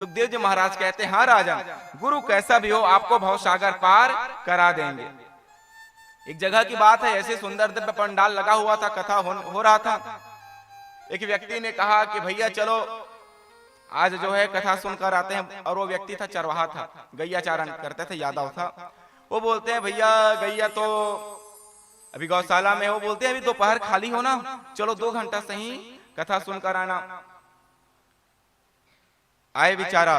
सुखदेव जी महाराज कहते हैं, हाँ राजन, गुरु कैसा भी हो आपको भवसागर पार करा देंगे। एक जगह की बात है, ऐसे सुंदर दिव्य पंडाल लगा हुआ था, कथा हो रहा था। एक व्यक्ति ने कहा कि भैया चलो आज जो है कथा सुनकर आते हैं। और वो व्यक्ति था चरवाहा था, गैया चारण करते थे, यादव था। वो बोलते हैं भैया गैया तो अभी गौशाला में हो, बोलते हैं अभी दोपहर खाली हो ना, चलो 2 घंटा सही कथा सुनकर आना। आए बेचारा,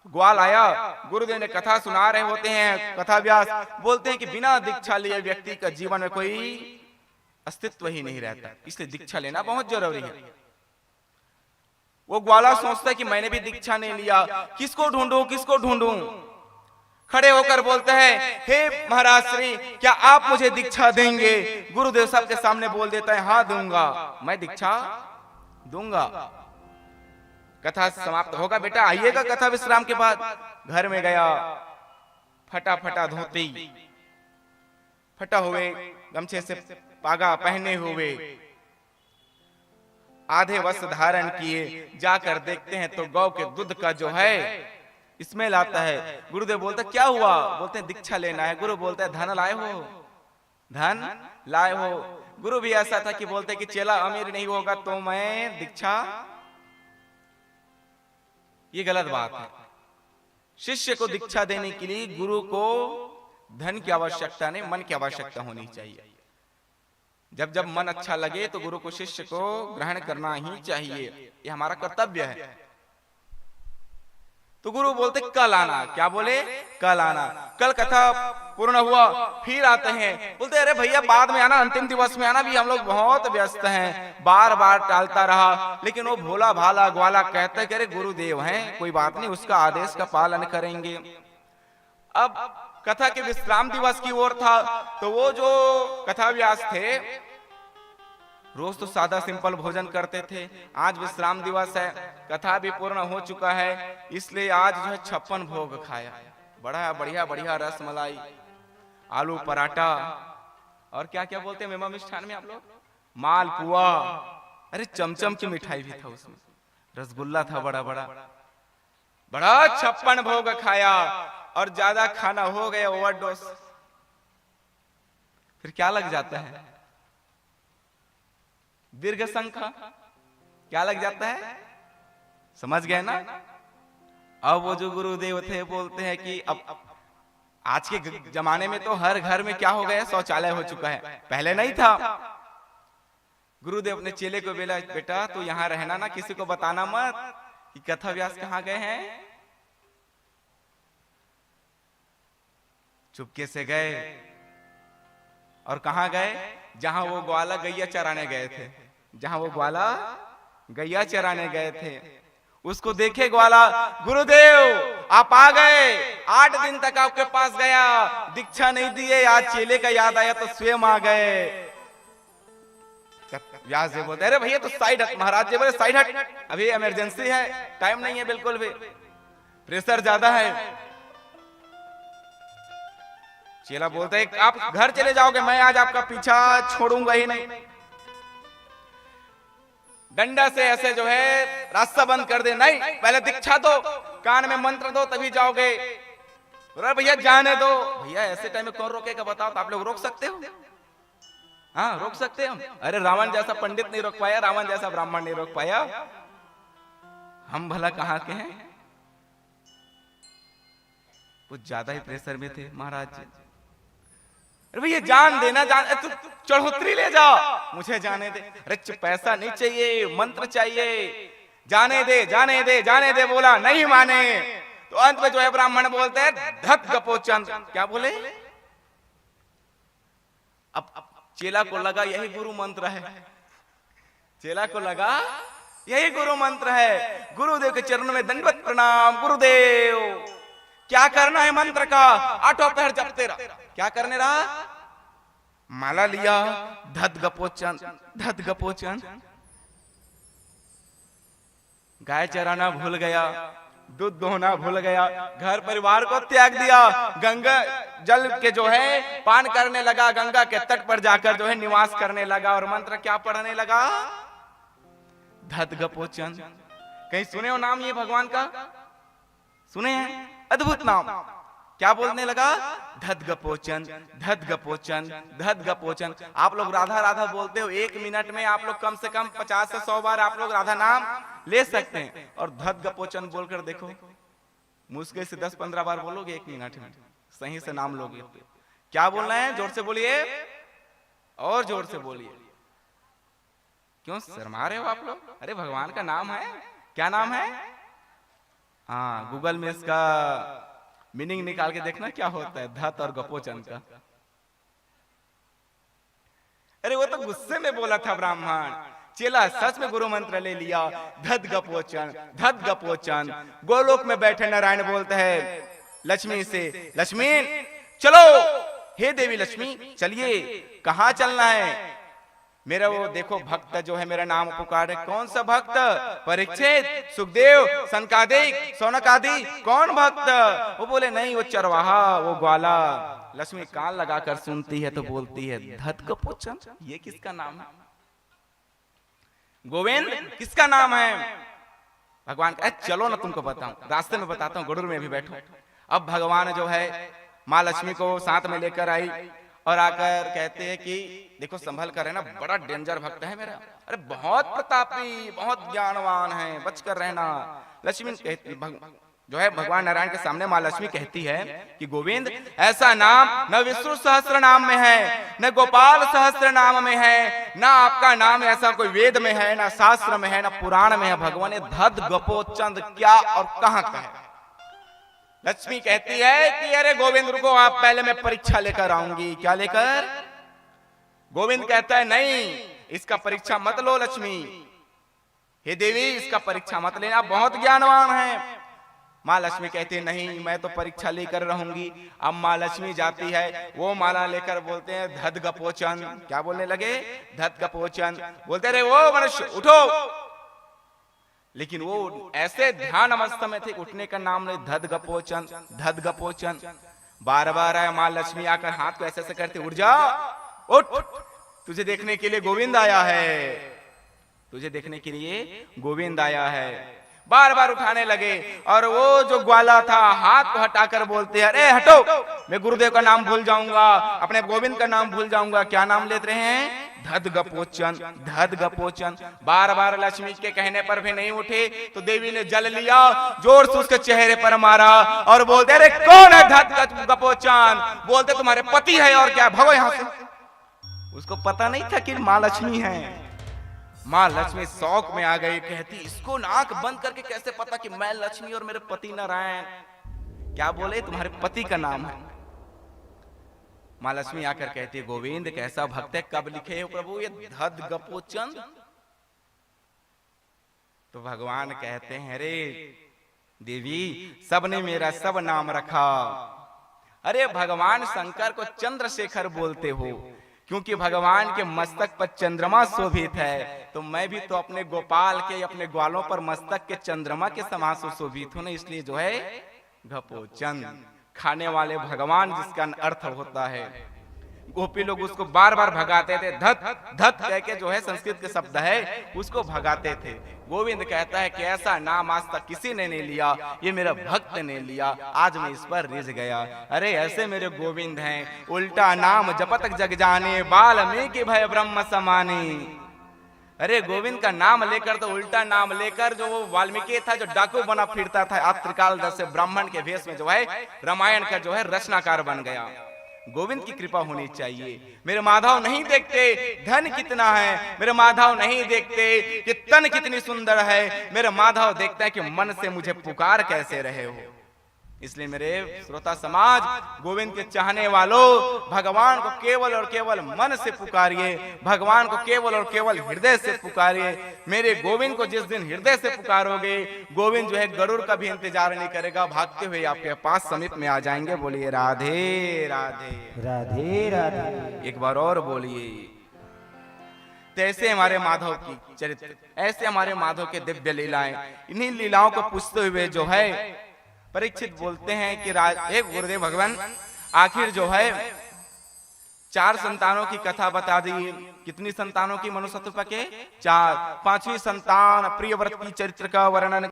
ग्वाल आया, गुरुदेव ने कथा सुना रहे होते हैं, कथा व्यास बोलते हैं कि बिना दीक्षा लिए व्यक्ति का जीवन में कोई अस्तित्व ही नहीं रहता, इसलिए दीक्षा लेना बहुत जरूरी है। वो ग्वाला सोचता है कि मैंने भी दीक्षा नहीं लिया, किसको ढूंढूं किसको ढूंढूं। खड़े होकर बोलते हैं, हे महाराज श्री, क्या आप मुझे दीक्षा देंगे? गुरुदेव सबके सामने बोल देता है, हाँ दूंगा, मैं दीक्षा दूंगा। कथा समाप्त होगा, बेटा आइएगा कथा विश्राम के बाद। घर में गया, फटा धोती, फटा हुए गमछे से पागा पहने हुए, आधे वस्त्र धारण किए, जाकर देखते हैं तो गौ के दूध का जो है स्मेल आता है। गुरुदेव बोलते क्या हुआ? बोलते हैं दीक्षा लेना है। गुरु बोलते हैं धन लाए हो? धन लाए हो? गुरु भी ऐसा था कि बोलते कि चेला अमीर नहीं होगा तो मैं दीक्षा, ये गलत बात है। शिष्य को दीक्षा देने के लिए गुरु को धन की आवश्यकता नहीं, मन की आवश्यकता होनी चाहिए। जब जब मन अच्छा लगे तो गुरु को शिष्य को ग्रहण करना ही चाहिए, ये हमारा कर्तव्य है। तो गुरु बोलते कल आना। क्या बोले? कल आना। कल कथा पूर्ण हुआ, फिर आते हैं, बोलते अरे भैया बाद में आना, अंतिम दिवस में आना, भी हम लोग बहुत व्यस्त हैं। बार बार टालता रहा, लेकिन वो भोला भाला ग्वाला कहता है कि अरे गुरुदेव हैं, कोई बात नहीं, उसका आदेश का पालन करेंगे। अब कथा के विश्राम दिवस की ओर था, तो वो जो कथा व्यास थे रोज तो सादा सिंपल भोजन करते थे, आज विश्राम दिवस है, कथा भी पूर्ण हो चुका है, इसलिए आज जो है 56 भोग खाया। बड़ा बढ़िया बढ़िया रस मलाई, आलू पराठा, और क्या क्या बोलते हैं मेवा मिष्ठान में आप लोग, मालपुआ, अरे चमचम की मिठाई भी था उसमें, रसगुल्ला था बड़ा बड़ा बड़ा। 56 भोग खाया और ज्यादा खाना हो गया, ओवरडोज। फिर क्या लग जाता है? दीर्घ संख्या। क्या लग जाता है? समझ गए ना? अब वो जो गुरुदेव थे बोलते हैं कि अब आज के जमाने में तो हर घर में क्या हो गया, शौचालय हो चुका है, पहले नहीं था। गुरुदेव अपने चेले को बोला, बेटा तो यहां रहना ना, किसी को बताना मत कि कथा व्यास कहां गए हैं। चुपके से गए, और कहां गए? जहां वो ग्वाला गैया चराने गए थे, जहां वो ग्वाला गैया चराने गए थे, उसको देखे ग्वाला, गुरुदेव आप आ गए, 8 दिन तक आपके पास गया, दीक्षा नहीं दिए, आज चेले का याद आया तो स्वयं आ गए। व्यास जी बोलते अरे भैया तो साइड हट। महाराज जी बोले साइड हट, अभी इमरजेंसी है, टाइम नहीं है बिल्कुल भी, प्रेशर ज्यादा है। चेला बोलता है आप घर चले जाओगे, मैं आज आपका पीछा छोड़ूंगा ही नहीं। डंडा से ऐसे जो है रास्ता बंद कर दे, नहीं पहले दीक्षा दो, कान में मंत्र दो तभी जाओगे। अरे भैया जाने दो। भैया ऐसे टाइम में कौन रोकेगा बताओ? तो आप लोग रोक सकते हो? हाँ रोक सकते हो। अरे रावण जैसा पंडित नहीं रोक पाया, रावण जैसा ब्राह्मण नहीं रोक पाया, हम भला कहाँ के हैं? कुछ ज्यादा ही प्रेशर में थे महाराज जी। अरे भैया जान देना, जान तू चढ़ोतरी ले जा, मुझे जाने दे। अरे पैसा नहीं चाहिए, मंत्र चाहिए, जाने दे जाने दे जाने दे। बोला नहीं माने, तो अंत में जो है ब्राह्मण बोलते हैं धत गपोचंद। क्या बोले? अब चेला को लगा यही गुरु मंत्र है, चेला को लगा यही गुरु मंत्र है। गुरुदेव के चरणों में दंडवत प्रणाम। गुरुदेव क्या करना है मंत्र का? 8 पहर जपते रहा। क्या करने रहा? माला लिया, धत गपोचन धत गपोचन। गाय चराना भूल गया, दूध दोहना भूल गया, घर परिवार को त्याग दिया, गंगा जल के जो है पान करने लगा, गंगा के तट पर जाकर जो है निवास करने लगा, और मंत्र क्या पढ़ने लगा? धत गपोचन। कहीं सुने हो नाम ये भगवान का? सुने हैं, अद्भुत नाम। क्या बोलने लगा? धद गपोचन, धद गपोचन, धद गपोचन। आप लोग राधा राधा बोलते हो, 1 मिनट में आप लोग कम से कम 50 से 100 बार आप लोग राधा नाम ले सकते हैं। और धद गपोचन बोलकर देखो, मुश्किल से 10-15 बार बोलोगे 1 मिनट में, सही से नाम लोगे। क्या बोलना है? जोर से बोलिए, और जोर से बोलिए। क्यों शर्मा रहे हो आप लोग? अरे भगवान का नाम है। क्या नाम है? हाँ, गूगल में इसका मीनिंग निकाल के देखना क्या होता है धत और गपोचन का। अरे वो तो गुस्से में बोला था ब्राह्मण, चेला सच में गुरु मंत्र ले लिया। धद गपोचन, धद गपोचन। गोलोक में बैठे नारायण बोलते हैं लक्ष्मी से, लक्ष्मी चलो, हे देवी लक्ष्मी चलिए। कहाँ चलना है? मेरा वो देखो भक्त जो है मेरा नाम पुकारे। कौन सा भक्त? परीक्षित, सुखदेव, सनकादिक, सौनकादि। कौन भक्त? वो बोले नहीं, वो चरवाहा, वो ग्वाला। लक्ष्मी कान लगाकर सुनती है तो बोलती है धत गपोचन, ये किसका नाम है? गोविंद किसका नाम है? भगवान का चलो ना तुमको बताऊं, रास्ते में बताता हूँ, गरुड़ में भी बैठो। अब भगवान जो है माँ लक्ष्मी को साथ में लेकर आई और आकर कहते हैं कि देखो संभल कर रहना, बड़ा डेंजर भक्त है मेरा। अरे बहुत प्रतापी, बहुत ज्ञानवान है, बच कर रहना। लक्ष्मी जो है भगवान नारायण के सामने माँ लक्ष्मी कहती है कि गोविंद ऐसा नाम न विष्णु सहस्त्र नाम में है, न गोपाल सहस्त्र नाम में है, न आपका नाम ऐसा कोई वेद में है, न शास्त्र में है, न पुराण में है। भगवान ने धद गपोचन क्या और कहां का है? लक्ष्मी कहती है कि अरे गोविंद रुको, आप पहले मैं परीक्षा लेकर आऊंगी। क्या लेकर? गोविंद कहता है नहीं, इसका परीक्षा मत लो लक्ष्मी। हे देवी इसका परीक्षा मत लेना, बहुत ज्ञानवान है। माँ लक्ष्मी कहती है नहीं, मैं तो परीक्षा लेकर रहूंगी। अब माँ लक्ष्मी जाती है, वो माला लेकर बोलते हैं धद गपोचन। क्या बोलने लगे? धद गपोचन। बोलते रहे वो मनुष्य उठो, लेकिन वो ऐसे ध्यान अवस्था में थे, उठने का नाम नहीं। धद गपोचन, धद गपोचन। बार बार आया माँ लक्ष्मी आकर हाथ को ऐसे ऐसे करते, उठ जा, उठ, तुझे देखने के लिए गोविंद आया है, तुझे देखने के लिए गोविंद आया है। बार बार उठाने लगे और वो जो ग्वाला था हाथ को हटाकर बोलते हैं अरे हटो, मैं गुरुदेव का नाम भूल जाऊंगा, अपने गोविंद का नाम भूल जाऊंगा। क्या नाम लेते रहे हैं? धद गपोचन, धद गपोचन। बार बार लक्ष्मी के कहने पर भी नहीं उठे तो देवी ने जल लिया, जोर से उसके चेहरे पर मारा और बोलते अरे कौन है धद गपोचन? बोलते तुम्हारे पति है और क्या, भगो यहां से। उसको पता नहीं था कि माँ लक्ष्मी है। माँ लक्ष्मी शौक में आ गई, कहती इसको नाक बंद करके कैसे पता कि मैं लक्ष्मी और मेरे पति नारायण? क्या बोले? तुम्हारे पति का नाम है। माँ लक्ष्मी आकर कहती गोविंद कैसा भक्त है, कब लिखे हो प्रभु ये धद गपोचन? तो भगवान कहते हैं अरे देवी सबने मेरा सब नाम रखा। अरे भगवान शंकर को चंद्रशेखर बोलते हो क्योंकि भगवान के मस्तक पर चंद्रमा शोभित है, तो मैं भी तो अपने गोपाल के अपने ग्वालों पर मस्तक के चंद्रमा के समान सुशोभित हूं ना, इसलिए जो है गपोचन, खाने वाले भगवान जिसका अर्थ होता है। गोपी लोग उसको बार बार भगाते थे, धत धत कह के जो है संस्कृत के शब्द है उसको भगाते थे। गोविंद कहता है कि ऐसा नाम आज तक किसी ने नहीं लिया, ये मेरा भक्त ने लिया, आज मैं इस पर रिझ गया। अरे ऐसे मेरे गोविंद हैं, उल्टा नाम जपत जग जाने, वाल्मीकि भय ब्रह्म समाने। अरे गोविंद का नाम लेकर तो उल्टा नाम लेकर जो वो वाल्मीकि था जो डाकू बना फिरता था, आप त्रिकालदर्शी से ब्राह्मण के भेष में जो है रामायण का जो है रचनाकार बन गया। गोविंद की कृपा होनी चाहिए। मेरे माधव नहीं देखते धन कितना है, मेरे माधव नहीं देखते कि तन कितनी सुंदर है, मेरे माधव देखता है कि मन से मुझे पुकार कैसे रहे हो। इसलिए मेरे श्रोता समाज, गोविंद के चाहने वालों, भगवान को केवल और केवल मन से पुकारिए, भगवान को केवल और केवल हृदय से पुकारिए। मेरे गोविंद को जिस दिन हृदय से पुकारोगे, गोविंद जो है गरुड़ का भी इंतजार नहीं करेगा, भागते हुए आपके पास समीप में आ जाएंगे। बोलिए राधे राधे राधे राधे। एक बार और बोलिए। तो ऐसे हमारे माधव की चरित्र, ऐसे हमारे माधव के दिव्य लीलाएं, इन्हीं लीलाओं को पूछते हुए जो है परीक्षित बोलते हैं कि हे गुरुदेव भगवान, आखिर जो है 4 संतानों की कथा बता दी। कितनी संतानों की मनुष्यत्व के? 4। 5वीं संतान प्रियव्रत की चरित्र का वर्णन